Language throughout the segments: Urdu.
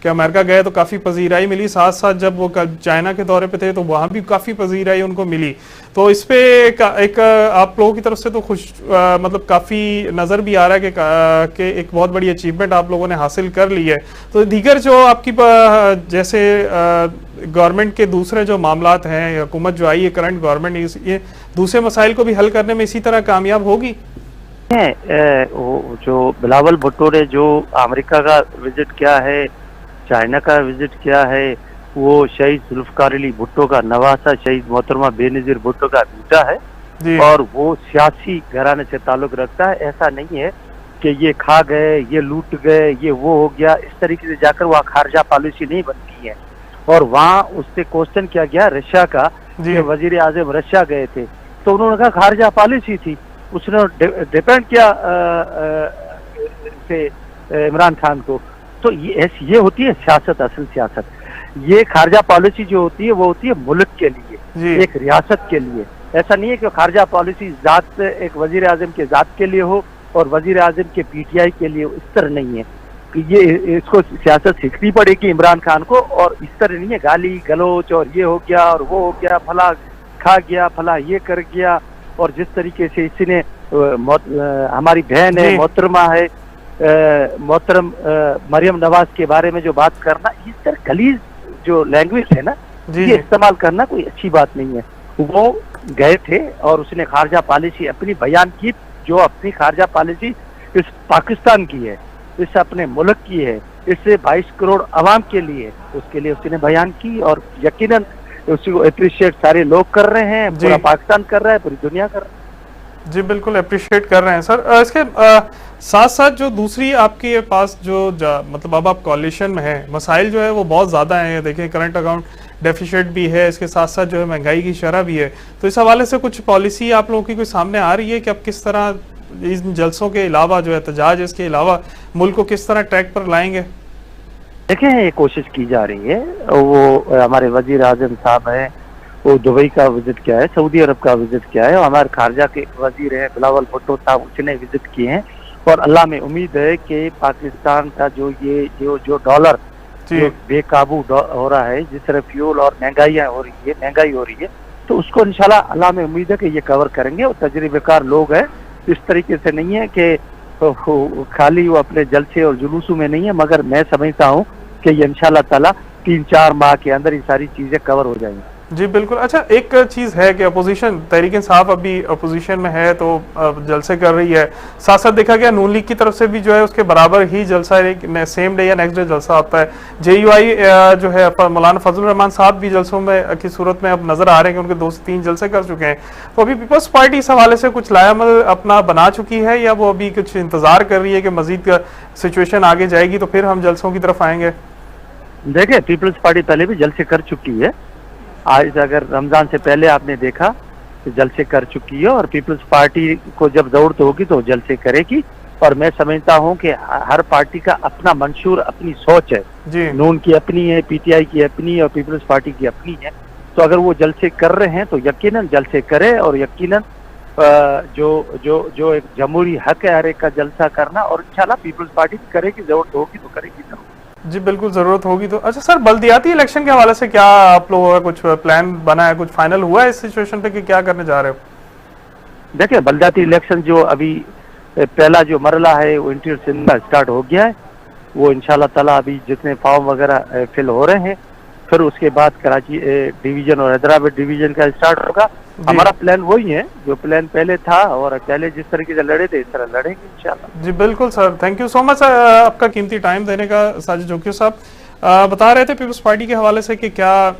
کہ امریکہ گئے تو کافی پذیرائی ملی، ساتھ ساتھ جب وہ چائنا کے دورے پہ تھے تو وہاں بھی کافی پذیرائی ان کو ملی. تو اس پہ ایک آپ لوگوں کی طرف سے تو مطلب کافی نظر بھی آ رہا ہے کہ ایک بہت بڑی اچیومنٹ آپ لوگوں نے حاصل کر لی ہے. تو دیگر جو آپ کی جیسے گورنمنٹ کے دوسرے جو معاملات ہیں، حکومت جو آئی ہے کرنٹ گورنمنٹ، یہ دوسرے مسائل کو بھی حل کرنے میں اسی طرح کامیاب ہوگی؟ جو بلاول بھٹو نے جو امریکہ کا وزٹ کیا ہے، چائنا کا وزٹ کیا ہے، وہ شہید ذوالفقار علی بھٹو کا نواسا، شہید محترمہ بے نظیر بھٹو کا بیٹا ہے اور وہ سیاسی گھرانے سے تعلق رکھتا ہے. ایسا نہیں ہے کہ یہ کھا گئے، یہ لوٹ گئے، یہ وہ ہو گیا. اس طریقے سے جا کر وہاں خارجہ پالیسی نہیں بنتی ہے. اور وہاں اس سے کوشچن کیا گیا رشیا کا کہ وزیر اعظم رشیا گئے تھے تو انہوں نے کہا خارجہ پالیسی تھی. اس نے ڈیپینڈ کیا عمران خان کو. تو یہ ہوتی ہے سیاست، اصل سیاست. یہ خارجہ پالیسی جو ہوتی ہے وہ ہوتی ہے ملک کے لیے، ایک ریاست کے لیے. ایسا نہیں ہے کہ خارجہ پالیسی ذات ایک وزیر اعظم کے ذات کے لیے ہو اور وزیر اعظم کے پی ٹی آئی کے لیے. اس طرح نہیں ہے. یہ اس کو سیاست سیکھنی پڑے گی عمران خان کو. اور اس طرح نہیں ہے گالی گلوچ اور یہ ہو گیا اور وہ ہو گیا، فلاں کھا گیا، فلاں یہ کر گیا. اور جس طریقے سے اس نے ہماری بہن ہے، محترمہ ہے، محترم مریم نواز کے بارے میں جو بات کرنا، اس طرح غلیظ جو لینگویج ہے نا، یہ استعمال کرنا کوئی اچھی بات نہیں ہے. وہ گئے تھے اور اس نے خارجہ پالیسی اپنی بیان کی، جو اپنی خارجہ پالیسی اس پاکستان کی ہے، اس اپنے ملک کی ہے، اس سے 22 کروڑ عوام کے لیے، اس کے لیے اس نے بیان کی. اور یقیناً اسی کو اپریشیٹ سارے لوگ کر رہے ہیں، پورا پاکستان کر رہا ہے، پوری دنیا کر رہا ہے. جی بالکل اپریشیٹ کر رہے ہیں سر. اس کے ساتھ ساتھ جو دوسری آپ کے پاس جو مطلب اب آپ کوalition میں ہیں، مسائل جو ہے وہ بہت زیادہ ہیں. دیکھیں کرنٹ اکاؤنٹ ڈیفیشٹ بھی ہے، اس کے ساتھ ساتھ جو ہے مہنگائی کی شرح بھی ہے. تو اس حوالے سے کچھ پالیسی آپ لوگوں کی کوئی سامنے آ رہی ہے کہ اب کس طرح ان جلسوں کے علاوہ جو احتجاج اس کے علاوہ ملک کو کس طرح ٹریک پر لائیں گے؟ دیکھیں یہ کوشش کی جا رہی ہے. وہ ہمارے وزیر اعظم صاحب ہیں، وہ دبئی کا وزٹ کیا ہے، سعودی عرب کا وزٹ کیا ہے، اور ہمارے خارجہ کے وزیر ہیں بلاول بھٹو صاحب، اس نے وزٹ کیے ہیں. اور اللہ میں امید ہے کہ پاکستان کا جو ڈالر جو بے قابو ہو رہا ہے، جس طرح فیول اور مہنگائی ہو رہی ہے، تو اس کو انشاءاللہ اللہ میں امید ہے کہ یہ کور کریں گے. اور تجربے کار لوگ ہیں، اس طریقے سے نہیں ہے کہ خالی وہ اپنے جلسے اور جلوسوں میں نہیں ہے، مگر میں سمجھتا ہوں کہ یہ انشاءاللہ تعالی 3-4 ماہ کے اندر یہ ساری چیزیں کور ہو جائیں گی. جی بالکل. اچھا ایک چیز ہے کہ اپوزیشن تحریک انصاف ابھی اپوزیشن میں ہے تو جلسے کر رہی ہے، ساتھ ساتھ دیکھا گیا نون لیگ کی طرف سے بھی جو ہے اس کے برابر ہی جلسہ سیم ڈے یا نیکسٹ ڈے جلسہ ہوتا ہے. جے یو آئی جو ہے مولانا فضل الرحمان صاحب بھی جلسوں میں کی صورت میں اب نظر آ رہے ہیں کہ ان کے 2 سے 3 جلسے کر چکے ہیں. تو ابھی پیپلز پارٹی اس حوالے سے کچھ لائے عمل اپنا بنا چکی ہے یا وہ ابھی کچھ انتظار کر رہی ہے کہ مزید سچویشن آگے جائے گی تو پھر ہم جلسوں کی طرف آئیں گے؟ دیکھیں پیپلز پارٹی پہلے بھی جلسے کر چکی ہے. آج اگر رمضان سے پہلے آپ نے دیکھا تو جلسے کر چکی ہے، اور پیپلز پارٹی کو جب ضرورت ہوگی تو جلسے کرے گی. اور میں سمجھتا ہوں کہ ہر پارٹی کا اپنا منشور، اپنی سوچ ہے. نون کی اپنی ہے، پی ٹی آئی کی اپنی ہے، اور پیپلز پارٹی کی اپنی ہے. تو اگر وہ جلسے کر رہے ہیں تو یقیناً جلسے کرے، اور یقیناً جو ایک جمہوری حق ہے ہر ایک کا جلسہ کرنا. اور انشاءاللہ پیپلز پارٹی کرے گی، ضرورت ہوگی تو کرے گی ضرور. جی بالکل ضرورت ہوگی تو. اچھا سر بلدیاتی الیکشن کے حوالے سے کیا آپ لوگوں کا کچھ پلان بنا ہے، کچھ فائنل ہوا ہے اس سچویشن پہ کہ کیا کرنے جا رہے ہو؟ دیکھیں بلدیاتی الیکشن جو ابھی پہلا جو مرحلہ ہے وہ انٹیریئر سندھ کا اسٹارٹ ہو گیا ہے. وہ انشاءاللہ تعالیٰ ابھی جتنے فارم وغیرہ فل ہو رہے ہیں، پھر اس کے بعد کراچی ڈویژن اور حیدرآباد ڈویژن کا اسٹارٹ ہوگا. ہمارا پلان وہی ہے جو پلان پہلے تھا، اور پہلے جس طریقے سے لڑے تھے اس طرح لڑیں گے انشاءاللہ. جی بالکل سر، تھینک یو سو مچ آپ کا قیمتی ٹائم دینے کا. ساجد جوکیو صاحب بتا رہے تھے پیپلز پارٹی کے حوالے سے کہ کیا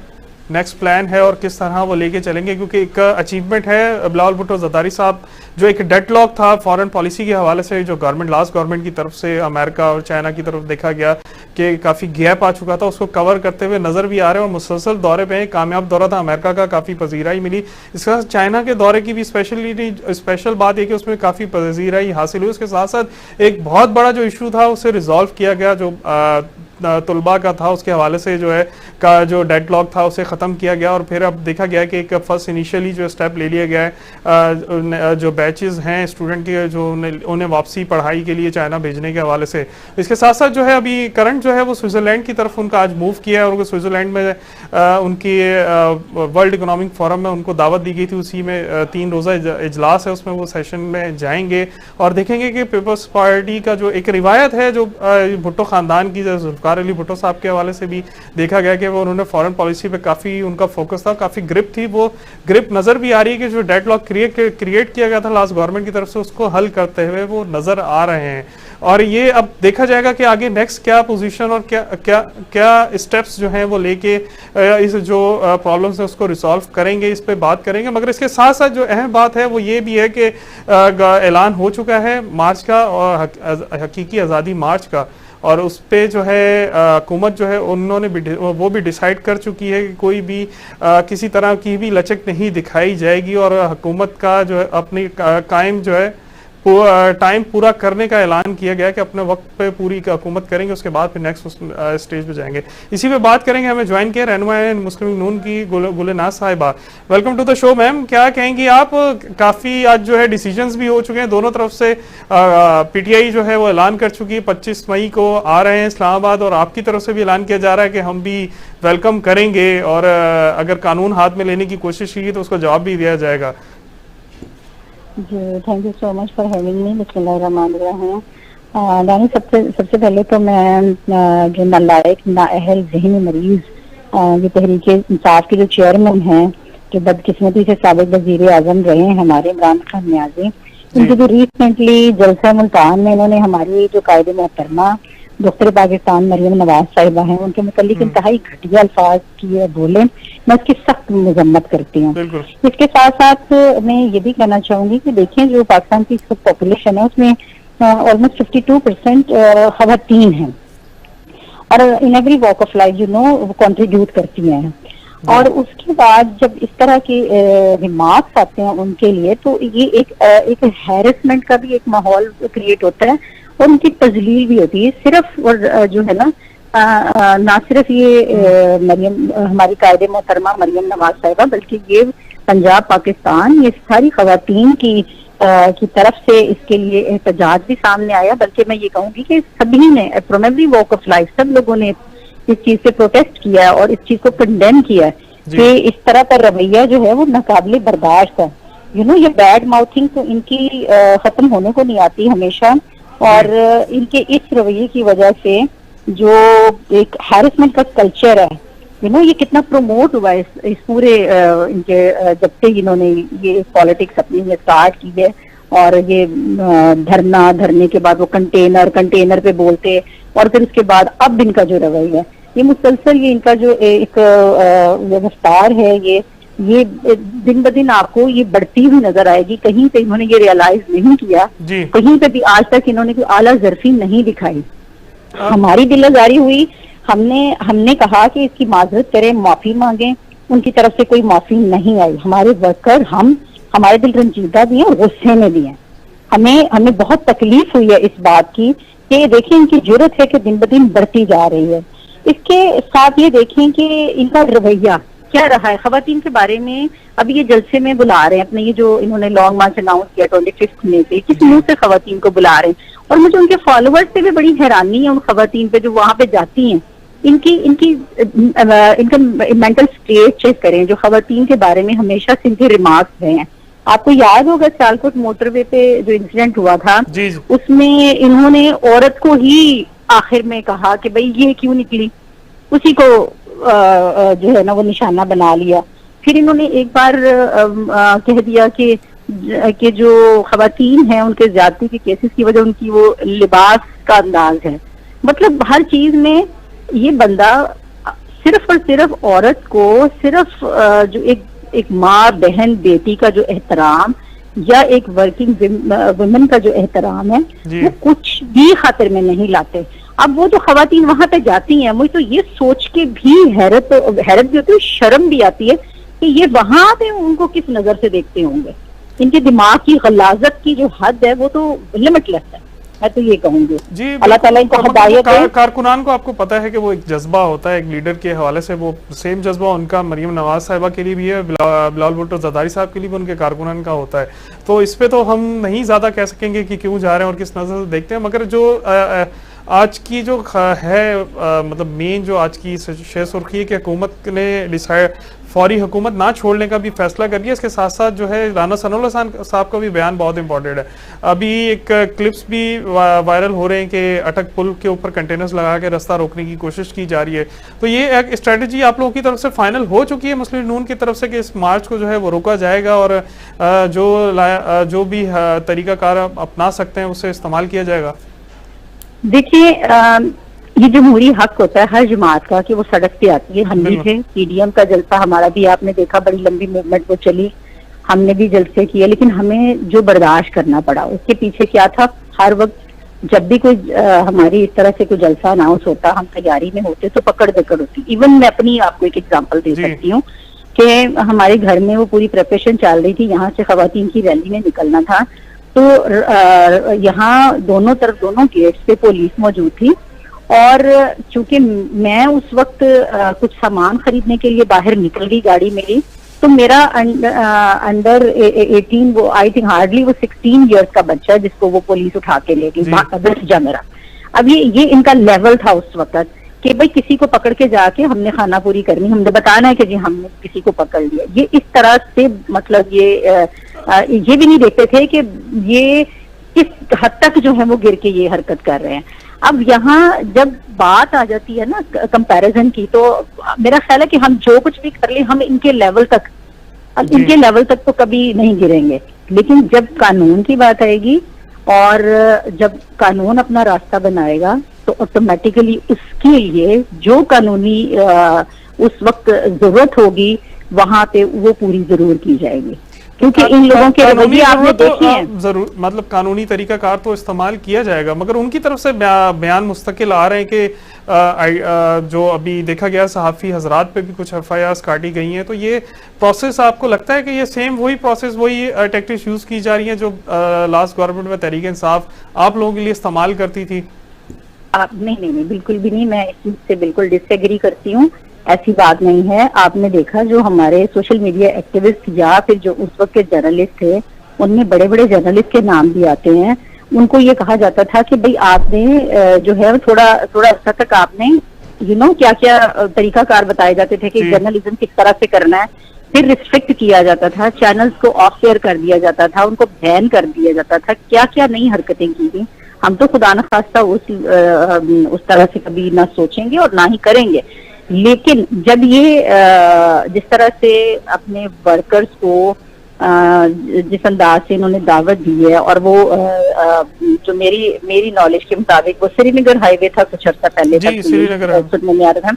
نیکسٹ پلان ہے اور کس طرح وہ لے کے چلیں گے، کیونکہ ایک اچیومنٹ ہے بلاول بھٹو زرداری صاحب جو ایک ڈیڈ لاک تھا فارن پالیسی کے حوالے سے، جو لاسٹ گورنمنٹ کی طرف سے امریکا اور چائنا کی طرف دیکھا گیا کہ کافی گیپ آ چکا تھا، اس کو کور کرتے ہوئے نظر بھی آ رہے ہیں. اور مسلسل دورے پہ کامیاب دورہ تھا امریکہ کا، کافی پذیرائی ملی. اس کے ساتھ چائنا کے دورے کی بھی اسپیشل بات ہے کہ اس میں کافی پذیرائی حاصل ہوئی. اس کے ساتھ ساتھ ایک بہت بڑا جو ایشو تھا اسے ریزالو کیا گیا، جو طلباء کا تھا اس کے حوالے سے جو ہے کا جو ڈیڈ لاک تھا اسے ختم کیا گیا, اور پھر اب دیکھا گیا کہ ایک فرسٹ انیشیلی جو اسٹیپ لے لیا گیا ہے جو بیچز ہیں اسٹوڈنٹ کے جو انہیں واپسی پڑھائی کے لیے چائنا بھیجنے کے حوالے سے. اس کے ساتھ ساتھ جو ہے ابھی کرنٹ جو ہے وہ سوئٹزرلینڈ کی طرف ان کا آج موو کیا ہے, اور سوئٹزرلینڈ میں ان کی ورلڈ اکنامک فورم میں ان کو دعوت دی گئی تھی, اسی میں 3 روزہ اجلاس ہے, اس میں وہ سیشن میں جائیں گے اور دیکھیں گے کہ پیپلز پارٹی کا جو ایک روایت ہے جو بھٹو خاندان کی, ذوالفقار علی بھٹو صاحب کے حوالے سے بھی دیکھا گیا کہ وہ انہوں نے فارن پالیسی پہ کافی ان کا فوکس تھا, کافی گرپ تھی, وہ گرپ نظر بھی آ رہی ہے کہ جو ڈیڈ لاک کریٹ کیا گیا تھا لاسٹ گورنمنٹ کی طرف سے اس کو حل کرتے ہوئے وہ نظر آ رہے ہیں. اور یہ اب دیکھا جائے گا کہ آگے نیکسٹ کیا پوزیشن اور کیا اسٹیپس جو ہیں وہ لے کے اس جو پرابلمس ہیں اس کو ریسالو کریں گے, اس پہ بات کریں گے. مگر اس کے ساتھ ساتھ جو اہم بات ہے وہ یہ بھی ہے کہ اعلان ہو چکا ہے مارچ کا, اور حقیقی آزادی مارچ کا, اور اس پہ جو ہے حکومت جو ہے انہوں نے وہ بھی ڈیسائیڈ کر چکی ہے کہ کوئی بھی کسی طرح کی بھی لچک نہیں دکھائی جائے گی, اور حکومت کا جو ہے اپنی قائم جو ہے ٹائم پورا کرنے کا اعلان کیا گیا کہ اپنے وقت پہ پوری حکومت کریں گے, اس کے بعد پھر نیکسٹ اسٹیج پہ جائیں گے. اسی پہ بات کریں گے, ہمیں جوائن کیا رہنما مسلم نون کی گلناز صاحبہ. ویلکم ٹو دا شو میم, کیا کہیں گی آپ؟ کافی آج جو ہے ڈیسیجنز بھی ہو چکے ہیں دونوں طرف سے, پی ٹی آئی جو ہے وہ اعلان کر چکی ہے 25 مئی کو آ رہے ہیں اسلام آباد, اور آپ کی طرف سے بھی اعلان کیا جا رہا ہے کہ ہم بھی ویلکم کریں گے, اور اگر قانون ہاتھ میں لینے کی کوشش کی تو اس کو جواب بھی دیا جائے گا. جی thank you so much for having me. بسم اللہ الرحمن الرحیم. دانی سب سے پہلے تو میں جو نالائق نااہل ذہنی مریض یہ تحریک انصاف کے جو چیئرمین ہیں, جو بدقسمتی سے سابق وزیر اعظم رہے ہیں ہمارے عمران خان نیازی, ان کی جو ریسنٹلی جلسہ ملتان میں انہوں نے ہماری جو قائد محترمہ دختر پاکستان مریم نواز صاحبہ ہیں ان کے متعلق انتہائی گھٹیا الفاظ کیے بولے, میں اس کی سخت مذمت کرتی ہوں. اس کے ساتھ ساتھ میں یہ بھی کہنا چاہوں گی کہ دیکھیں جو پاکستان کی پاپولیشن ہے اس میں آلموسٹ 52% خواتین ہیں, اور in every walk of life وہ کنٹریبیوٹ کرتی ہیں. اور اس کے بعد جب اس طرح کے ریمارکس آتے ہیں ان کے لیے تو یہ ایک ہیرسمنٹ کا بھی ایک ماحول کریٹ ہوتا ہے, اور ان کی تذلیل بھی ہوتی ہے. صرف اور جو ہے نا نہ صرف یہ مریم ہماری قائد محترمہ مریم نواز صاحبہ, بلکہ یہ پنجاب پاکستان یہ ساری خواتین کی طرف سے اس کے لیے احتجاج بھی سامنے آیا. بلکہ میں یہ کہوں گی کہ سبھی نے from every walk of life سب لوگوں نے اس چیز سے پروٹیسٹ کیا اور اس چیز کو کنڈیم کیا کہ اس طرح کا رویہ جو ہے وہ ناقابل برداشت ہے. یہ بیڈ ماؤتھنگ تو ان کی ختم ہونے کو نہیں آتی ہمیشہ, اور ان کے اس رویے کی وجہ سے جو ایک ہیرسمنٹ کا کلچر ہے یہ کتنا پروموٹ ہوا ہے اس پورے ان کے جب سے انہوں نے یہ پالیٹکس اپنی اسٹارٹ کی ہے. اور یہ دھرنے کے بعد وہ کنٹینر پہ بولتے, اور پھر اس کے بعد اب ان کا جو رویہ ہے یہ مسلسل یہ ان کا جو ایک رفتار ہے یہ دن بدن آپ کو یہ بڑھتی ہوئی نظر آئے گی. کہیں پہ انہوں نے یہ ریئلائز نہیں کیا, کہیں پہ بھی آج تک انہوں نے کوئی اعلیٰ ظرفی نہیں دکھائی. ہماری دل آزاری ہوئی, ہم نے کہا کہ اس کی معذرت کریں, معافی مانگیں, ان کی طرف سے کوئی معافی نہیں آئی. ہمارے ورکر ہمارے دل رنجیدہ بھی ہیں اور غصے میں بھی ہیں. ہمیں بہت تکلیف ہوئی ہے اس بات کی کہ دیکھیں ان کی جرت ہے کہ دن بدن بڑھتی جا رہی ہے. اس کے ساتھ یہ دیکھیں کہ ان کا رویہ کیا رہا ہے خواتین کے بارے میں. اب یہ جلسے میں بلا رہے ہیں اپنے یہ جو انہوں نے لانگ مارچ اناؤنس کیا 25 مئی پہ, کس منہ سے خواتین کو بلا رہے ہیں. اور مجھے ان کے فالوورز سے بھی بڑی حیرانی ہے ان خواتین پہ جو وہاں پہ جاتی ہیں. ان کا مینٹل اسٹیٹ چیک کریں. جو خواتین کے بارے میں ہمیشہ سے ان کے ریمارکس رہے ہیں, آپ کو یاد ہوگا سیالکوٹ موٹر وے پہ جو انسیڈنٹ ہوا تھا اس میں انہوں نے عورت کو ہی آخر میں کہا کہ بھئی یہ کیوں نکلی, اسی کو جو ہے نا وہ نشانہ بنا لیا. پھر انہوں نے ایک بار کہہ دیا کہ جو خواتین ہیں ان کے زیادتی کے کیسز کی وجہ ان کی وہ لباس کا انداز ہے. مطلب ہر چیز میں یہ بندہ صرف اور صرف عورت کو صرف جو ایک ماں بہن بیٹی کا جو احترام یا ایک ورکنگ ویمن کا جو احترام ہے وہ کچھ بھی خاطر میں نہیں لاتے. اب وہ جو خواتین وہاں پہ جاتی ہیں مجھے تو یہ سوچ کے بھی حیرت بھی ہوتی ہے, شرم بھی آتی ہے کہ یہ وہاں پہ ان کو کس نظر سے دیکھتے ہوں گے. ان کے دماغ کی غلاظت کی جو حد ہے وہ تو لمٹ لیس ہے. میں تو یہ کہوں گی جی اللہ تعالیٰ ان کو ہدایت دے. کارکنان کو آپ کو پتا ہے کہ وہ ایک جذبہ ہوتا ہے ایک لیڈر کے حوالے سے, وہ سیم جذبہ ان کا مریم نواز صاحبہ کے لیے بھی ہے, بلال بھٹو زرداری صاحب کے لیے بھی ان کے کارکنان کا ہوتا ہے. تو اس پہ تو ہم نہیں زیادہ کہہ سکیں گے کہ کیوں جا رہے ہیں اور کس نظر سے دیکھتے ہیں, مگر جو آج کی جو ہے مطلب مین جو آج کی شے سرخی ہے کہ حکومت نے فوری حکومت نہ چھوڑنے کا بھی فیصلہ کر لیا. اس کے ساتھ ساتھ جو ہے رانا ثناء اللہ صاحب کا بھی بیان بہت امپورٹنٹ ہے. ابھی ایک کلپس بھی وائرل ہو رہے ہیں کہ اٹک پل کے اوپر کنٹینرز لگا کے رستہ روکنے کی کوشش کی جا رہی ہے. تو یہ ایک اسٹریٹجی آپ لوگوں کی طرف سے فائنل ہو چکی ہے مسلم نون کی طرف سے کہ اس مارچ کو جو ہے وہ روکا جائے گا اور جو بھی طریقہ کار اپنا سکتے ہیں اسے استعمال کیا جائے گا؟ دیکھیے یہ جمہوری حق ہوتا ہے ہر جماعت کا کہ وہ سڑک پہ آتی ہے. ہم بھی تھے, پی ڈی ایم کا جلسہ ہمارا بھی آپ نے دیکھا, بڑی لمبی موومنٹ وہ چلی, ہم نے بھی جلسے کیے, لیکن ہمیں جو برداشت کرنا پڑا اس کے پیچھے کیا تھا. ہر وقت جب بھی کوئی ہماری اس طرح سے کوئی جلسہ اناؤنس ہوتا, ہم تیاری میں ہوتے تو پکڑ دکڑ ہوتی. ایون میں اپنی آپ کو ایک ایگزامپل دے سکتی ہوں کہ ہمارے گھر میں وہ پوری پریپریشن چل رہی تھی, یہاں سے خواتین کی ریلی میں نکلنا تھا, تو یہاں دونوں طرف دونوں گیٹس پہ پولیس موجود تھی. اور چونکہ میں اس وقت کچھ سامان خریدنے کے لیے باہر نکل گئی گاڑی میری, تو میرا انڈر 18 وہ آئی تھنک ہارڈلی وہ 16 ایئرس کا بچہ جس کو وہ پولیس اٹھا کے لے گئی, بچ جا میرا. اب یہ ان کا لیول تھا اس وقت کہ بھائی کسی کو پکڑ کے جا کے ہم نے خانہ پوری کرنی, ہم نے بتانا ہے کہ جی ہم نے کسی کو پکڑ لیا. یہ اس طرح سے مطلب یہ بھی نہیں دیکھتے تھے کہ یہ کس حد تک جو ہے وہ گر کے یہ حرکت کر رہے ہیں. اب یہاں جب بات آ جاتی ہے نا کمپیریزن کی, تو میرا خیال ہے کہ ہم جو کچھ بھی کر لیں ہم ان کے لیول تک تو کبھی نہیں گریں گے. لیکن جب قانون کی بات آئے گی اور جب قانون اپنا راستہ بنائے گا تو آٹومیٹیکلی اس کے لیے جو قانونی اس وقت ضرورت ہوگی وہاں پہ وہ پوری ضرور کی جائے گی. کیونکہ ان لوگوں کے رویے آپ نے دیکھے ہیں, ضرور مطلب قانونی طریقہ کار تو استعمال کیا جائے گا, مگر ان کی طرف سے بیان مستقل آ رہے ہیں کہ جو ابھی دیکھا گیا صحافی حضرات پہ بھی کچھ ایف آئی آرز کاٹی گئی ہیں. تو یہ پروسیس آپ کو لگتا ہے کہ یہ سیم وہی پروسیس وہی ٹیکٹکس یوز کی جا رہی ہیں جو لاسٹ گورنمنٹ میں تحریک انصاف آپ لوگوں کے لیے استعمال کرتی تھی؟ نہیں بالکل بھی نہیں, میں اس چیز سے بالکل ڈس ایگری کرتی ہوں. ایسی بات نہیں ہے. آپ نے دیکھا جو ہمارے سوشل میڈیا ایکٹیوسٹ یا پھر جو اس وقت کے جرنلسٹ تھے, ان میں بڑے بڑے جرنلسٹ کے نام بھی آتے ہیں. ان کو یہ کہا جاتا تھا کہ بھئی آپ نے جو ہے تھوڑا عرصہ تک آپ نے کیا کیا طریقہ کار بتائے جاتے تھے کہ جرنلزم کس طرح سے کرنا ہے. پھر ریسٹرکٹ کیا جاتا تھا, چینلز کو آف ایئر کر دیا جاتا تھا, ان کو بین کر دیا جاتا تھا, کیا کیا نئی حرکتیں کی گئی. ہم تو خدا نخواستہ اس طرح سے کبھی نہ سوچیں گے اور نہ ہی کریں گے. لیکن جب یہ جس طرح سے اپنے ورکرز کو جس انداز سے انہوں نے دعوت دی ہے, اور وہ جو میری نالج کے مطابق وہ سری نگر ہائی وے تھا کچھ عرصہ پہلے سننے میں آ رہا تھا,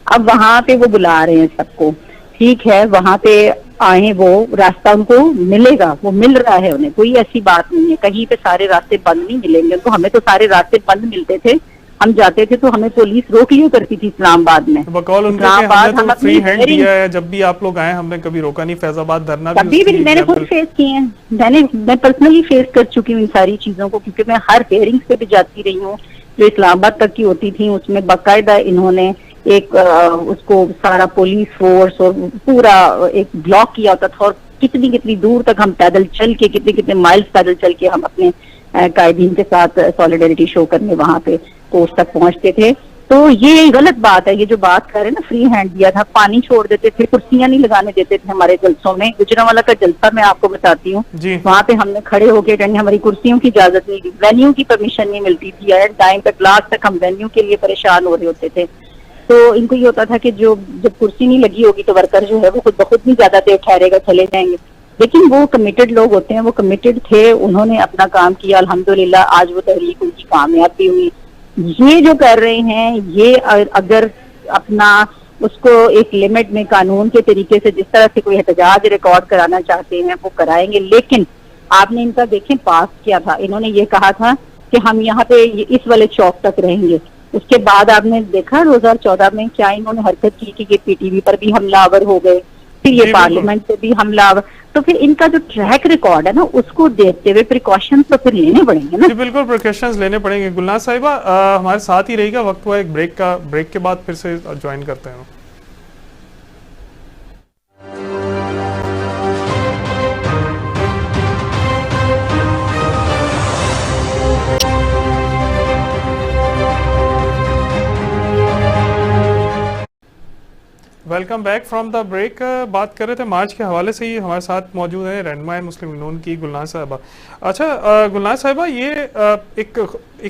اب وہاں پہ وہ بلا رہے ہیں سب کو, ٹھیک ہے وہاں پہ آئیں, وہ راستہ ان کو ملے گا, وہ مل رہا ہے انہیں, کوئی ایسی بات نہیں ہے. کہیں پہ سارے راستے بند نہیں ملیں گے ان کو, ہمیں تو سارے راستے بند ملتے تھے. ہم جاتے تھے تو ہمیں پولیس روک لیا کرتی تھی اسلام آباد میں. بقول ان کے ہم نے فری ہینڈ دیا ہے, جب بھی آپ لوگ آئے ہم نے کبھی روکا نہیں. فیض آباد دھرنا بھی میں نے خود فیس کیے ہیں, میں پرسنلی فیس کر چکی ہوں ان ساری چیزوں کو, کیونکہ میں ہر ہیئرنگز پہ بھی جاتی رہی ہوں جو اسلام آباد تک کی ہوتی تھی. اس میں باقاعدہ انہوں نے ایک اس کو سارا پولیس فورس اور پورا ایک بلاک کیا ہوتا تھا, اور کتنی دور تک ہم پیدل چل کے کتنے مائلز پیدل چل کے ہم اپنے قائدین کے ساتھ سولیڈیریٹی شو کرنے وہاں پہ کورس تک پہنچتے تھے. تو یہ غلط بات ہے, یہ جو بات کر رہے ہیں نا فری ہینڈ دیا تھا, پانی چھوڑ دیتے تھے, کرسیاں نہیں لگانے دیتے تھے ہمارے جلسوں میں. گجرانوالہ کا جلسہ میں آپ کو بتاتی ہوں, وہاں پہ ہم نے کھڑے ہو کے ہماری کرسیوں کی اجازت نہیں دی, وینیو کی پرمیشن نہیں ملتی تھی. ایٹ ٹائم تک لاسٹ تک ہم وینیو کے لیے پریشان ہو رہے ہوتے تھے. تو ان کو یہ ہوتا تھا کہ جب کرسی نہیں لگی ہوگی تو ورکر جو ہے وہ خود بخود نہیں زیادہ دیر ٹھہرے گا, چلے جائیں گے. لیکن وہ کمیٹڈ لوگ ہوتے ہیں, وہ کمیٹڈ تھے, انہوں نے اپنا کام کیا. الحمدللہ آج وہ تحریک ان کی کامیاب بھی ہوئی. یہ جو کر رہے ہیں یہ اگر اپنا اس کو ایک لمٹ میں قانون کے طریقے سے جس طرح سے کوئی احتجاج ریکارڈ کرانا چاہتے ہیں وہ کرائیں گے. لیکن آپ نے ان کا دیکھیں پاس کیا تھا, انہوں نے یہ کہا تھا کہ ہم یہاں پہ اس والے چوک تک رہیں گے. اس کے بعد آپ نے دیکھا 2014 میں کیا انہوں نے حرکت کی کہ یہ پی ٹی وی پر بھی حملہ آور ہو گئے, پھر یہ پارلیمنٹ سے بھی حملہ آور. تو پھر ان کا جو ٹریک ریکارڈ ہے نا اس کو دیکھتے ہوئے پریکاشنز تو پھر لینے پڑیں گے نا. جی بالکل پریکاشنز لینے پڑیں گے. گلناز صاحبہ ہمارے ساتھ ہی رہی گا, وقت ہوا ایک بریک کا, بریک کے بعد پھر سے جوائن کرتے ہیں. Welcome back from the break. بات کر رہے تھے مارچ کے حوالے سے ہی, ہمارے ساتھ موجود ہیں رہنمائے مسلم نون کی گلناز صاحبہ. اچھا گلناز صاحبہ, یہ ایک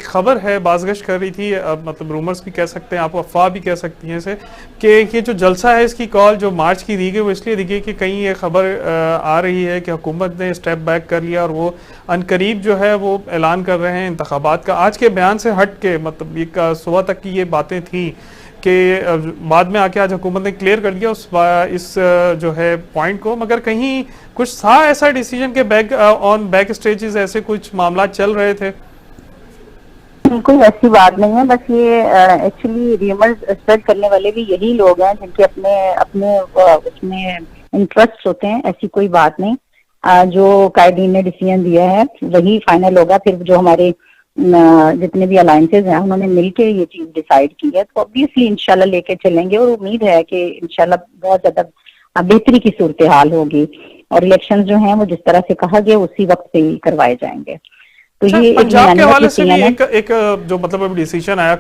خبر ہے بازگشت کر رہی تھی, مطلب رومرز بھی کہہ سکتے ہیں آپ, افواہ بھی کہہ سکتی ہیں اسے, کہ یہ جو جلسہ ہے اس کی کال جو مارچ کی دی گئی وہ اس لیے دی گئی کہ کہیں یہ خبر آ رہی ہے کہ حکومت نے اسٹیپ بیک کر لیا اور وہ عنقریب جو ہے وہ اعلان کر رہے ہیں انتخابات کا. آج کے بیان سے ہٹ کے, مطلب یہ صبح تک کی یہ باتیں تھیں کہ بعد میں آ کے آج حکومت نے کلیئر کر دیا اس جو ہے پوائنٹ کو, مگر کہیں کچھ تھا ایسا ڈیسیجن کہ بیک اسٹیجز ایسے کچھ معاملات چل رہے تھے؟ کوئی ایسی بات نہیں ہے, بس یہ ایکچولی ریومرز اسپریڈ کرنے والے بھی یہی لوگ ہیں جن کے اپنے اس میں انٹرسٹ ہوتے ہیں. ایسی کوئی بات نہیں, جو قائدین نے ڈیسیجن دیا ہے وہی فائنل ہوگا. پھر جو ہمارے جتنے بھی الائنسز ہیں انہوں نے مل کے یہ چیز ڈیسائیڈ کی ہے, تو obviously انشاءاللہ لے کے چلیں گے, اور امید ہے کہ انشاءاللہ بہت زیادہ بہتری کی صورتحال ہوگی, اور الیکشن جو ہیں وہ جس طرح سے کہا گیا اسی وقت سے ہی کروائے جائیں گے. تو یہ پنجاب کے حوالے سے بھی ایک جو مطلب ابھی ڈیسیجن آیا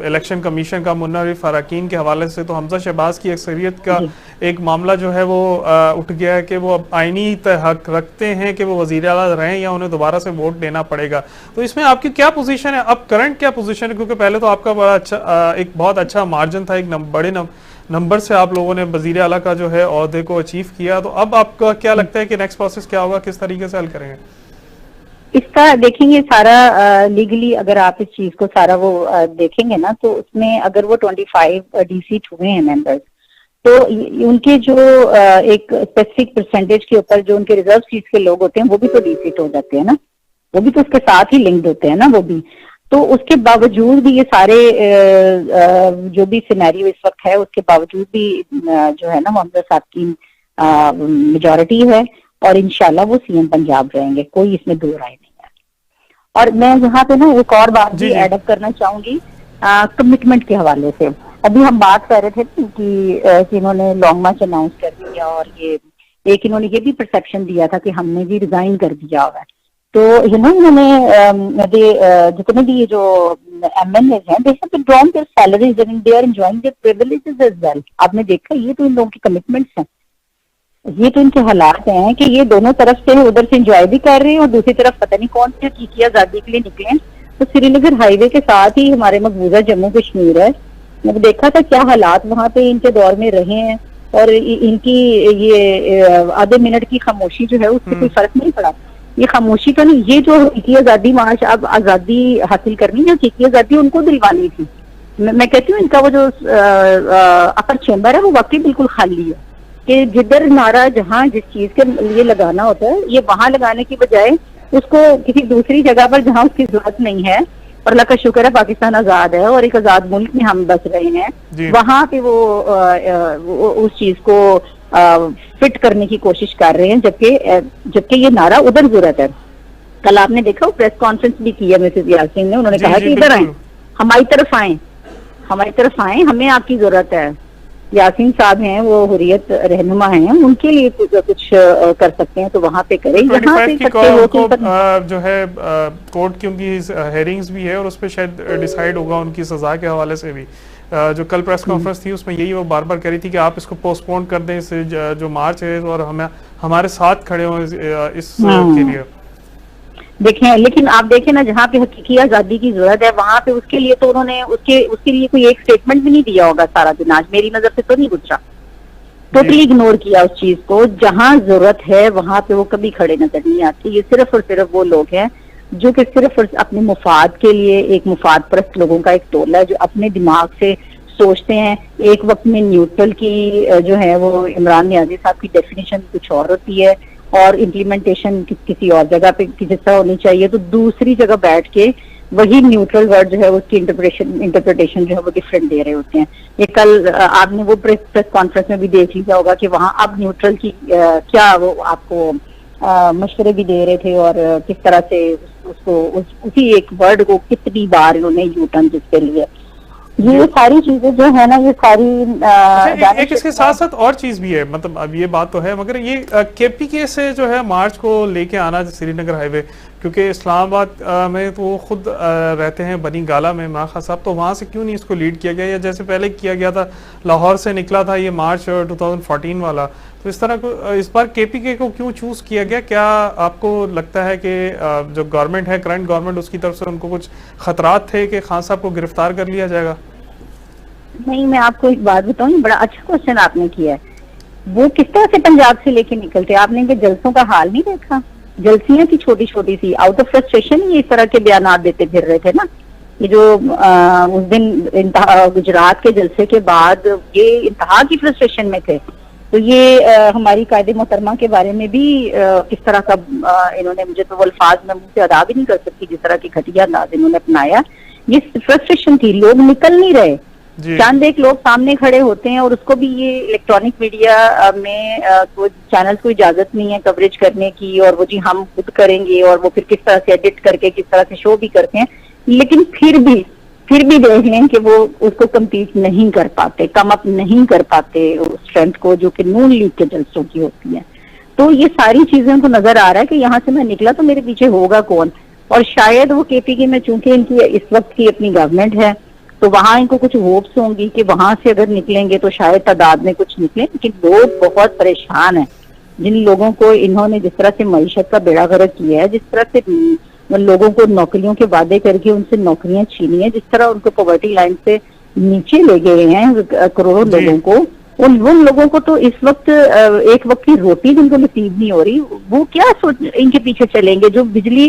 الیکشن کمیشن کا منعرف اراکین کے حوالے سے, تو حمزہ شہباز کی اکثریت کا ایک معاملہ جو ہے وہ اٹھ گیا ہے کہ وہ اب آئینی حق رکھتے ہیں کہ وہ وزیر اعلیٰ رہیں یا انہیں دوبارہ سے ووٹ دینا پڑے گا. تو اس میں آپ کی کیا پوزیشن ہے اب, کرنٹ کیا پوزیشن ہے؟ کیونکہ پہلے تو آپ کا بڑا اچھا ایک بہت اچھا مارجن تھا, ایک بڑے نمبر سے آپ لوگوں نے وزیر اعلیٰ کا جو ہے عہدے کو اچیو کیا, تو اب آپ کا کیا لگتا ہے کہ نیکسٹ پروسیس کیا ہوگا, کس طریقے سے حل کریں گے اس کا؟ دیکھیں گے سارا لیگلی اگر آپ اس چیز کو سارا وہ دیکھیں گے نا, تو اس میں اگر وہ 25 ڈی سیٹ ہوئے ہیں ممبرز, تو ان کے جو ایک اسپیسیفک پرسنٹیج کے اوپر جو ان کے ریزرو سیٹس کے لوگ ہوتے ہیں وہ بھی تو ڈی سیٹ ہو جاتے ہیں نا, وہ بھی تو اس کے ساتھ ہی لنکڈ ہوتے ہیں نا وہ بھی. تو اس کے باوجود بھی یہ سارے جو بھی سینیریو اس وقت ہے اس کے باوجود بھی جو ہے نا محمد صاحب کی میجورٹی ہے, اور انشاءاللہ وہ سی ایم پنجاب رہیں گے, کوئی اس میں دو رائے نہیں ہے. اور میں یہاں پہ نا ایک اور بات بھی ایڈ اپ کرنا چاہوں گی کمٹمنٹ کے حوالے سے. ابھی ہم بات کر رہے تھے کہ انہوں نے لانگ مارچ اناؤنس کر دیا, اور یہ ایک انہوں نے یہ بھی پرسپشن دیا تھا کہ ہم نے بھی ریزائن کر دیا ہوا ہے. تو انہوں نے جتنے بھی یہ جو ایم این ایز ہیں they have withdrawn their salaries and they are enjoying their privileges as well. آپ نے دیکھا یہ تو ان لوگوں کی کمٹمنٹس ہیں, یہ تو ان کے حالات ہیں کہ یہ دونوں طرف سے ادھر سے انجوائے بھی کر رہے ہیں اور دوسری طرف پتہ نہیں کون سی حقیقی آزادی کے لیے نکلے ہیں. تو سری نگر ہائی وے کے ساتھ ہی ہمارے مقبوضہ جموں کشمیر ہے, میں نے دیکھا تھا کیا حالات وہاں پہ ان کے دور میں رہے ہیں, اور ان کی یہ آدھے منٹ کی خاموشی جو ہے اس سے کوئی فرق نہیں پڑا. یہ خاموشی تو نہیں, یہ جو حقیقی آزادی معاش اب آزادی حاصل کرنی ہے, حقیقی آزادی ان کو دلوانی تھی. میں کہتی ہوں ان کا وہ جو اپر چیمبر ہے وہ واقعی بالکل خالی ہے, کہ جدھر نعرہ جہاں جس چیز کے لیے لگانا ہوتا ہے یہ وہاں لگانے کی بجائے اس کو کسی دوسری جگہ پر جہاں اس کی ضرورت نہیں ہے, اور اللہ کا شکر ہے پاکستان آزاد ہے اور ایک آزاد ملک میں ہم بس رہے ہیں, وہاں پہ وہ اس چیز کو فٹ کرنے کی کوشش کر رہے ہیں, جبکہ یہ نعرہ ادھر ضرورت ہے. کل آپ نے دیکھا پریس کانفرنس بھی کی ہے مسز یاسین نے, انہوں نے کہا کہ ادھر آئیں, ہماری طرف آئیں, ہماری طرف آئیں, ہمیں آپ کی ضرورت ہے. یاسین صاحب ہیں وہ حریت رہنما ہیں, ان کے لیے کچھ کر سکتے ہیں تو وہاں پہ کریں. یہاں پہ جو ہے کورٹ کی ان کی ہیئرنگز بھی ہے اور اس پہ شاید ڈیسائیڈ ہوگا ان کی سزا کے حوالے سے بھی. جو کل پریس کانفرنس تھی اس میں یہی وہ بار بار کہہ رہی تھی کہ آپ اس کو پوسٹ پون کر دیں, اس جو مارچ ہے, اور ہمارے ساتھ کھڑے ہوں اس کے لیے. دیکھیں لیکن آپ دیکھیں نا جہاں پہ حقیقی آزادی کی ضرورت ہے وہاں پہ اس کے لیے تو انہوں نے اس کے لیے کوئی ایک اسٹیٹمنٹ بھی نہیں دیا ہوگا سارا دن. آج میری نظر سے تو نہیں گزرا, ٹوٹلی اگنور کیا اس چیز کو. جہاں ضرورت ہے وہاں پہ وہ کبھی کھڑے نظر نہیں آتے. یہ صرف اور صرف وہ لوگ ہیں جو کہ صرف اپنے مفاد کے لیے, ایک مفاد پرست لوگوں کا ایک ٹولہ ہے جو اپنے دماغ سے سوچتے ہیں. ایک وقت میں نیوٹرل کی جو ہے وہ عمران نیازی صاحب کی ڈیفینیشن کچھ اور ہوتی ہے اور امپلیمنٹیشن کسی اور جگہ پہ جس طرح ہونی چاہیے, تو دوسری جگہ بیٹھ کے وہی نیوٹرل ورڈ جو ہے اس کی انٹرپریٹیشن جو ہے وہ ڈفرینٹ دے رہے ہوتے ہیں. یہ کل آپ نے وہ پریس کانفرنس میں بھی دیکھ لیا ہوگا کہ وہاں اب نیوٹرل کی کیا وہ آپ کو مشورے بھی دے رہے تھے اور کس طرح سے اس کو اسی ایک ورڈ کو کتنی بار انہوں نے یو ٹرن جس کے لیے. یہ ساری چیزیں جو ہے نا یہ ساری ایک اس کے ساتھ ساتھ اور چیز بھی ہے, مطلب اب یہ بات تو ہے مگر یہ کے پی کے سے جو ہے مارچ کو لے کے آنا سری نگر ہائی وے, کیونکہ اسلام آباد میں تو وہ خود رہتے ہیں بنی گالا میں ماں خان صاحب, تو وہاں سے کیوں نہیں اس کو لیڈ کیا گیا, یا جیسے پہلے کیا گیا تھا لاہور سے نکلا تھا یہ مارچ 2014 والا, تو اس طرح کو اس بار کے پی کے کو کیوں چوز کیا گیا؟ کیا آپ کو لگتا ہے کہ جو گورنمنٹ ہے کرنٹ گورنمنٹ اس کی طرف سے ان کو کچھ خطرات تھے کہ خان صاحب کو گرفتار کر لیا جائے گا؟ نہیں, میں آپ کو ایک بات بتاؤں, بڑا اچھا کوشچن آپ نے کیا ہے. وہ کس طرح سے پنجاب سے لے کے نکلتے, آپ نے جلسوں کا حال نہیں دیکھا, جلسیاں تھی چھوٹی چھوٹی سی, آؤٹ آف فرسٹریشن ہی اس طرح کے بیانات دیتے پھر رہے تھے نا. یہ جو اس دن گجرات کے جلسے کے بعد یہ انتہا کی فرسٹریشن میں تھے, تو یہ ہماری قائد محترمہ کے بارے میں بھی کس طرح کا انہوں نے, مجھے تو وہ الفاظ میں منہ سے ادا بھی نہیں کر سکتی جس طرح کی گھٹیا انداز انہوں نے اپنایا. یہ فرسٹریشن تھی, لوگ نکل نہیں رہے. چند ایک لوگ سامنے کھڑے ہوتے ہیں اور اس کو بھی یہ الیکٹرانک میڈیا میں چینل کو اجازت نہیں ہے کوریج کرنے کی, اور وہ جی ہم خود کریں گے, اور وہ پھر کس طرح سے ایڈٹ کر کے کس طرح سے شو بھی کرتے ہیں, لیکن پھر بھی دیکھ لیں کہ وہ اس کو کمپیٹ نہیں کر پاتے, کم اپ نہیں کر پاتے اسٹرینتھ کو جو کہ نون لیگ کے جلسوں کی ہوتی ہے. تو یہ ساری چیزیں کو نظر آ رہا ہے کہ یہاں سے میں نکلا تو میرے پیچھے ہوگا کون, اور شاید وہ کے پی کے میں چونکہ ان کی اس وقت کی اپنی گورنمنٹ ہے تو وہاں ان کو کچھ ہوپس ہوں گی کہ وہاں سے اگر نکلیں گے تو شاید تعداد میں کچھ نکلیں, لیکن لوگ بہت پریشان ہیں. جن لوگوں کو انہوں نے جس طرح سے معیشت کا بیڑا غرق کیا ہے, جس طرح سے لوگوں کو نوکریوں کے وعدے کر کے ان سے نوکریاں چھینی ہیں, جس طرح ان کو پاورٹی لائن سے نیچے لے گئے ہیں کروڑوں لوگوں کو, ان لوگوں کو تو اس وقت ایک وقت کی روٹی جن کو نصیب نہیں ہو رہی, وہ کیا ان کے پیچھے چلیں گے. جو بجلی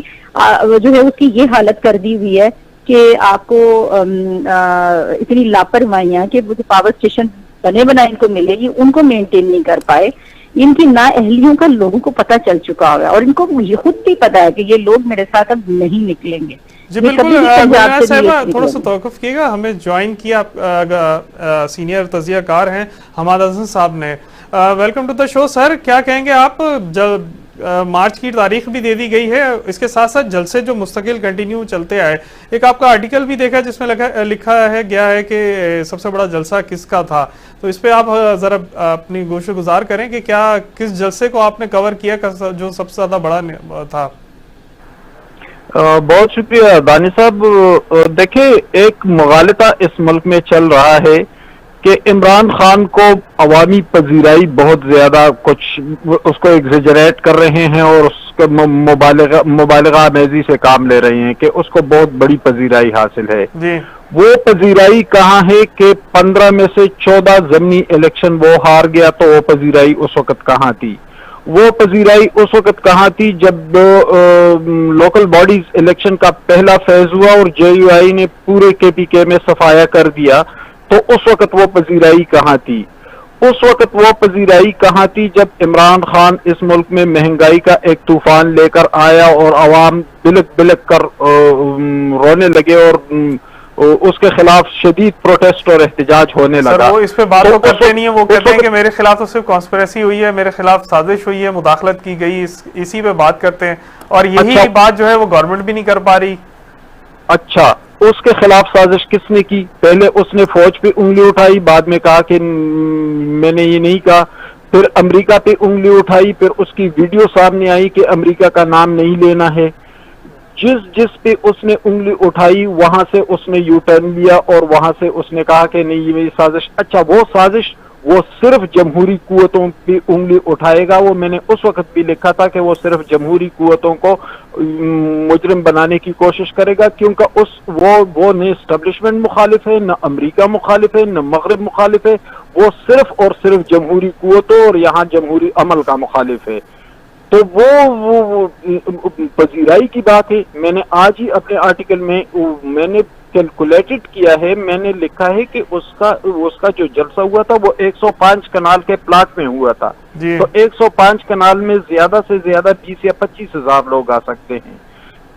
جو ہے اس کی یہ حالت کر دی ہوئی ہے کہ آپ کو اتنی لاپرواہیاں کہ پاور اسٹیشن بنے بنائے ان کو ملے گی, ان کو مینٹین نہیں کر پائے. ان کی نااہلیوں کا لوگوں کو پتہ چل چکا ہوگا, اور ان کو یہ خود بھی پتا ہے کہ یہ لوگ میرے ساتھ اب نہیں نکلیں گے. جی بالکل, گلناز صاحبہ تھوڑا سا توقف کیے گا, ہمیں جوائن کیا سینئر تجزیہ کار ہیں حماد حسن صاحب نے. ویلکم ٹو دا شو سر, کیا کہیں گے آپ؟ جب مارچ کی تاریخ بھی دے دی گئی ہے, اس کے ساتھ ساتھ جلسے جو مستقل کنٹینیو چلتے آئے, ایک آپ کا آرٹیکل بھی دیکھا جس میں لکھا ہے گیا ہے کہ سب سے بڑا جلسہ کس کا تھا, تو اس پہ آپ ذرا اپنی گوش گزار کریں کہ کیا کس جلسے کو آپ نے کور کیا جو سب سے زیادہ بڑا تھا؟ بہت شکریہ دانش صاحب. دیکھیں, ایک مغالطہ اس ملک میں چل رہا ہے کہ عمران خان کو عوامی پذیرائی بہت زیادہ کچھ اس کو ایگزیجریٹ کر رہے ہیں اور اس کو مبالغہ آمیزی سے کام لے رہے ہیں کہ اس کو بہت بڑی پذیرائی حاصل ہے. وہ پذیرائی کہاں ہے کہ 15 میں سے 14 ضمنی الیکشن وہ ہار گیا, تو وہ پذیرائی اس وقت کہاں تھی؟ وہ پذیرائی اس وقت کہاں تھی جب لوکل باڈیز الیکشن کا پہلا فیز ہوا اور جے یو آئی نے پورے کے پی کے میں صفایا کر دیا, تو اس وقت وہ پذیرائی کہاں تھی؟ اس وقت وہ پذیرائی کہاں تھی جب عمران خان اس ملک میں مہنگائی کا ایک طوفان لے کر آیا اور عوام بلک بلک کر رونے لگے اور اس کے خلاف شدید پروٹیسٹ اور احتجاج ہونے لگا. وہ اس پہ بات تو کرتے نہیں ہیں, وہ کہتے ہیں کہ میرے خلاف تو صرف کانسپریسی ہوئی ہے, میرے خلاف سازش ہوئی ہے, مداخلت کی گئی, اسی پہ بات کرتے ہیں, اور یہی بات جو ہے وہ گورنمنٹ بھی نہیں کر پا رہی. اچھا, اس کے خلاف سازش کس نے کی؟ پہلے اس نے فوج پہ انگلی اٹھائی, بعد میں کہا کہ میں نے یہ نہیں کہا, پھر امریکہ پہ انگلی اٹھائی, پھر اس کی ویڈیو سامنے آئی کہ امریکہ کا نام نہیں لینا ہے. جس پہ اس نے انگلی اٹھائی وہاں سے اس نے یو ٹرن لیا اور وہاں سے اس نے کہا کہ نہیں یہ میری سازش. اچھا, وہ سازش وہ صرف جمہوری قوتوں پہ انگلی اٹھائے گا. وہ میں نے اس وقت بھی لکھا تھا کہ وہ صرف جمہوری قوتوں کو مجرم بنانے کی کوشش کرے گا, کیونکہ وہ نہ اسٹیبلشمنٹ مخالف ہے, نہ امریکہ مخالف ہے, نہ مغرب مخالف ہے, وہ صرف اور صرف جمہوری قوتوں اور یہاں جمہوری عمل کا مخالف ہے. تو وہ پذیرائی کی بات ہے. میں نے آج ہی اپنے آرٹیکل میں نے کیلکولیٹڈ کیا ہے, میں نے لکھا ہے کہ اس کا جو جلسہ ہوا تھا وہ 105 کنال کے پلاٹ میں ہوا تھا. تو 105 کنال میں زیادہ سے زیادہ 20 یا 25 ہزار لوگ آ سکتے ہیں.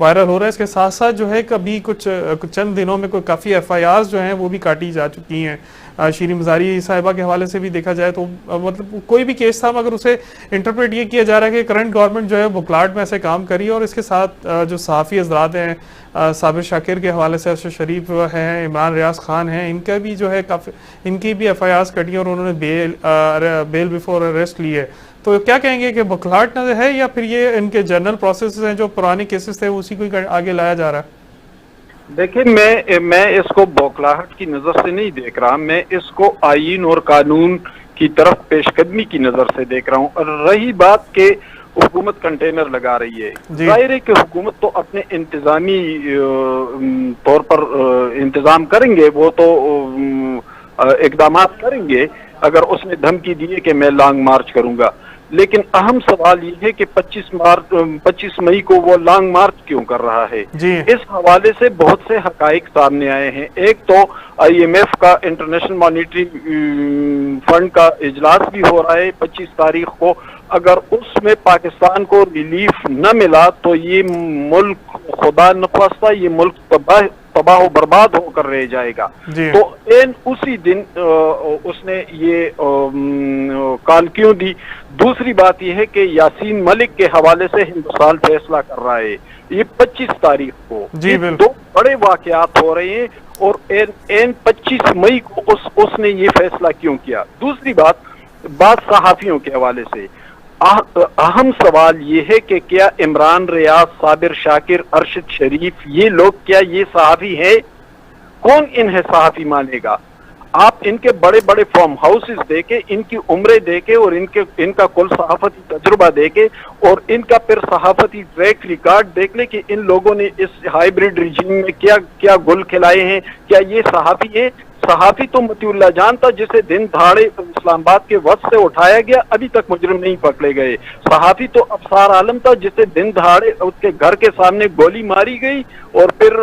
وائرل ہو رہا ہے. اس کے ساتھ ساتھ جو ہے کبھی کچھ چند دنوں میں کوئی کافی FIRs جو ہیں وہ بھی کاٹی جا چکی ہیں. شیریں مزاری صاحبہ کے حوالے سے بھی دیکھا جائے تو مطلب کوئی بھی کیس تھا مگر اسے انٹرپریٹ یہ کیا جا رہا ہے کہ کرنٹ گورنمنٹ جو ہے بکلاٹ میں ایسے کام کری. اور اس کے ساتھ جو صحافی حضرات ہیں صابر شاکر کے حوالے سے ارشد شریف ہیں, عمران ریاض خان ہیں, ان کا بھی جو ہے کافی ان کی بھی FIRs کٹی اور انہوں نے بیل بیفور اریسٹ لی ہے. تو کیا کہیں گے کہ بکلاٹ نہ ہے یا پھر یہ ان کے جنرل پروسیسز ہیں جو پرانے کیسز تھے اسی کو آگے لایا جا رہا ہے؟ دیکھیں میں اس کو بوکھلاہٹ کی نظر سے نہیں دیکھ رہا, میں اس کو آئین اور قانون کی طرف پیش قدمی کی نظر سے دیکھ رہا ہوں. اور رہی بات کہ حکومت کنٹینر لگا رہی ہے, ظاہر ہے کہ حکومت تو اپنے انتظامی طور پر انتظام کریں گے, وہ تو اقدامات کریں گے اگر اس نے دھمکی دی ہے کہ میں لانگ مارچ کروں گا. لیکن اہم سوال یہ ہے کہ 25 مئی کو وہ لانگ مارچ کیوں کر رہا ہے؟ اس حوالے سے بہت سے حقائق سامنے آئے ہیں. ایک تو IMF کا انٹرنیشنل مانیٹری فنڈ کا اجلاس بھی ہو رہا ہے 25 تاریخ کو. اگر اس میں پاکستان کو ریلیف نہ ملا تو یہ ملک خدا نخواستہ یہ ملک تباہ و برباد ہو کر رہ جائے گا. تو اسی دن اس نے یہ کال کیوں دی؟ دوسری بات یہ ہے کہ یاسین ملک کے حوالے سے ہندوستان فیصلہ کر رہا ہے یہ 25 تاریخ کو. دو بڑے واقعات ہو رہے ہیں اور 25 مئی کو اس نے یہ فیصلہ کیوں کیا؟ دوسری بات صحافیوں کے حوالے سے اہم سوال یہ ہے کہ کیا عمران ریاض, صابر شاکر, ارشد شریف یہ لوگ کیا یہ صحافی ہیں؟ کون انہیں صحافی مانے گا؟ آپ ان کے بڑے بڑے فارم ہاؤسز دیکھیں, ان کی عمریں دیکھیں اور ان کا کل صحافتی تجربہ دیکھیں اور ان کا پھر صحافتی ٹریک ریکارڈ دیکھ لیں کہ ان لوگوں نے اس ہائیبریڈ ریجیم میں کیا گل کھلائے ہیں. کیا یہ صحافی ہیں؟ صحافی تو مطیع اللہ جان تھا جسے دن دھاڑے اسلام آباد کے وسط سے اٹھایا گیا, ابھی تک مجرم نہیں پکڑے گئے. صحافی تو ابصار عالم تھا جسے دن دھاڑے اس کے گھر کے سامنے گولی ماری گئی اور پھر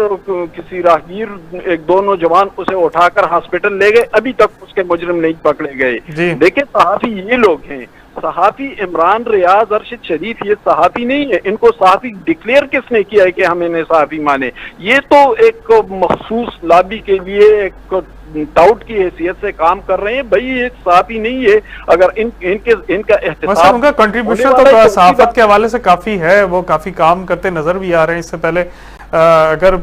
کسی راہگیر ایک دو نوجوان اسے اٹھا کر ہاسپٹل لے گئے, ابھی تک اس کے مجرم نہیں پکڑے گئے. دیکھیں صحافی یہ لوگ ہیں. صحافی عمران ریاض, ارشد شریف یہ صحافی نہیں ہے. ان کو صحافی ڈکلیئر کس نے کیا ہے کہ ہم انہیں صحافی مانے؟ یہ تو ایک مخصوص لابی کے لیے ایک ٹاؤٹ کی حیثیت سے کام کر رہے ہیں. بھائی یہ صحافی نہیں ہے. اگر ان کا احتساب ان کا کنٹریبیوشن تو صحافت کے حوالے سے کافی ہے, وہ کافی کام کرتے نظر بھی آ رہے ہیں. اس سے پہلے اگر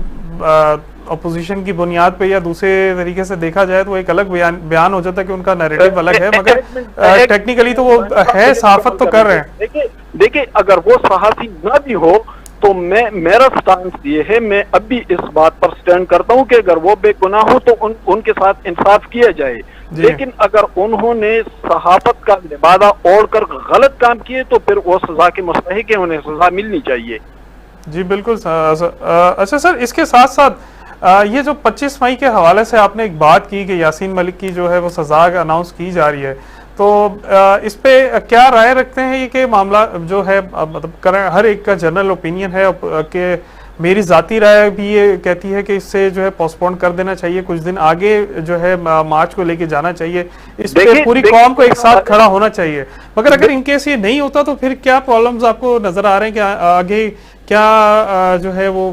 اپوزیشن کی بنیاد پہ یا دوسرے طریقے سے دیکھا جائے تو ایک الگ بیان ہو جاتا ہے کہ ان کا نیریٹو الگ ہے, مگر ٹیکنیکلی تو وہ ہے, صحافت تو کر رہے ہیں. دیکھیں اگر وہ صحافی نہ بھی ہو تو میرا سٹانس یہ ہے, میں اب بھی اس بات پر سٹینڈ کرتا ہوں کہ اگر وہ بے گناہ ہو تو ان کے ساتھ انصاف کیا جائے. لیکن اگر انہوں نے صحافت کا لبادہ اوڑھ کر غلط کام کیے تو پھر وہ سزا کے مستحق ہیں, انہیں سزا ملنی چاہیے. جی بالکل. اچھا سر, اس کے ساتھ ساتھ یہ جو 25 مئی کے حوالے سے آپ نے ایک بات کی کہ یاسین ملک کی جو ہے وہ سزا اناؤنس کی جا رہی ہے, تو اس پہ کیا رائے رکھتے ہیں؟ یہ کہ معاملہ جو ہے مطلب ہر ایک کا جنرل اوپینین ہے کہ میری ذاتی رائے بھی یہ کہتی ہے کہ اس سے جو ہے پوسٹ پون کر دینا چاہیے, کچھ دن آگے جو ہے مارچ کو لے کے جانا چاہیے, اس پہ پوری قوم کو ایک ساتھ کھڑا ہونا چاہیے. مگر اگر ان کیس یہ نہیں ہوتا تو پھر کیا پرابلمز آپ کو نظر آ رہے ہیں کہ آگے کیا جو ہے وہ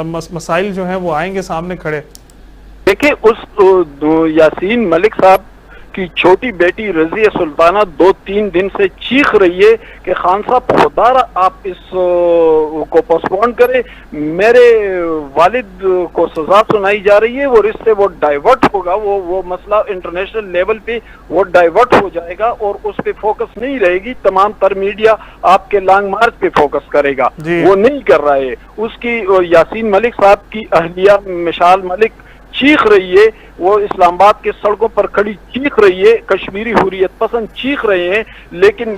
مسائل جو ہیں وہ آئیں گے سامنے کھڑے؟ دیکھیں اس یاسین ملک صاحب کی چھوٹی بیٹی رضیہ سلطانہ 2-3 دن سے چیخ رہی ہے کہ خان صاحب خدا را آپ اس کو پوسٹ پون کرے, میرے والد کو سزا سنائی جا رہی ہے اور اس سے وہ ڈائیورٹ ہوگا, وہ مسئلہ انٹرنیشنل لیول پہ وہ ڈائیورٹ ہو جائے گا اور اس پہ فوکس نہیں رہے گی. تمام تر میڈیا آپ کے لانگ مارچ پہ فوکس کرے گا, وہ نہیں کر رہا ہے. اس کی یاسین ملک صاحب کی اہلیہ مشال ملک چیخ رہی ہے, وہ اسلام آباد کے سڑکوں پر کھڑی چیخ رہی ہے, کشمیری حریت پسند چیخ رہے ہیں, لیکن